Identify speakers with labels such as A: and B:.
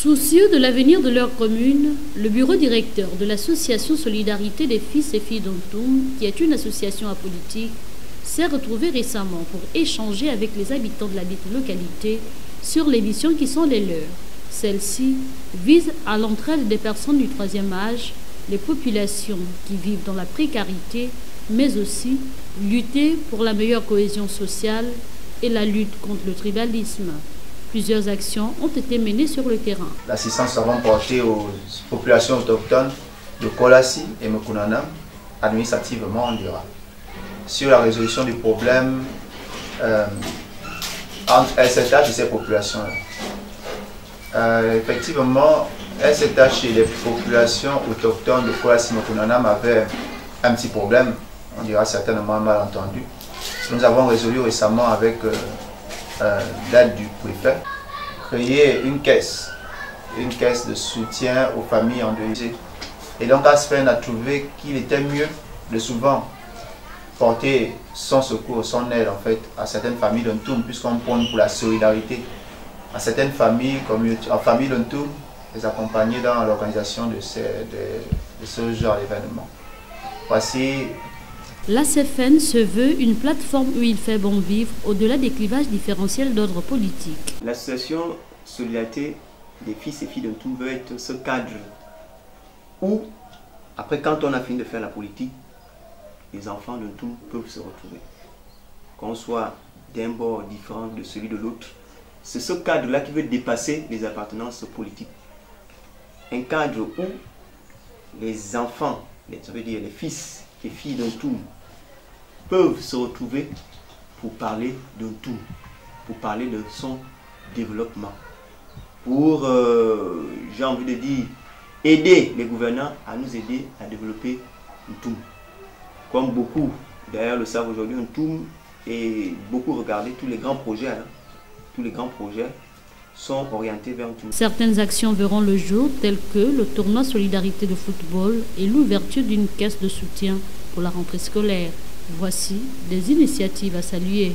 A: Soucieux de l'avenir de leur commune, le bureau directeur de l'association Solidarité des fils et filles d'Ontoum, qui est une association apolitique, s'est retrouvé récemment pour échanger avec les habitants de la dite localité sur les missions qui sont les leurs. Celles-ci visent à l'entraide des personnes du troisième âge, les populations qui vivent dans la précarité, mais aussi lutter pour la meilleure cohésion sociale et la lutte contre le tribalisme. Plusieurs actions ont été menées sur le terrain.
B: L'assistance sera portée aux populations autochtones de Kolassi et Mekunanam, administrativement on dira, sur la résolution du problème entre SZH et ces populations-là. Effectivement, SZH et les populations autochtones de Kolassi et Mekunanam avaient un petit problème, on dira certainement un malentendu. Nous avons résolu récemment avec l'aide du préfet, créer une caisse de soutien aux familles endeuillées. Et donc Aspen a trouvé qu'il était mieux de souvent porter son secours, son aide en fait à certaines familles d'Ontoum, puisqu'on prône pour la solidarité à certaines familles, en famille d'Ontoum, les accompagner dans l'organisation de ce genre d'événements. Voici.
A: L'ACFN se veut une plateforme où il fait bon vivre au-delà des clivages différentiels d'ordre politique.
C: L'association Solidarité des fils et filles d'Ontoum veut être ce cadre où, après quand on a fini de faire la politique, les enfants d'Ontoum peuvent se retrouver. Qu'on soit d'un bord différent de celui de l'autre, c'est ce cadre-là qui veut dépasser les appartenances politiques. Un cadre où les enfants, ça veut dire les fils et filles d'Ontoum, peuvent se retrouver pour parler d'Ontoum, pour parler de son développement, pour, j'ai envie de dire, aider les gouvernants à nous aider à développer Ontoum. Comme beaucoup d'ailleurs le savent aujourd'hui, Ontoum et beaucoup regardé tous les grands projets, tous les grands projets sont orientés vers Ontoum.
A: Certaines actions verront le jour, telles que le tournoi Solidarité de football et l'ouverture d'une caisse de soutien pour la rentrée scolaire. Voici des initiatives à saluer.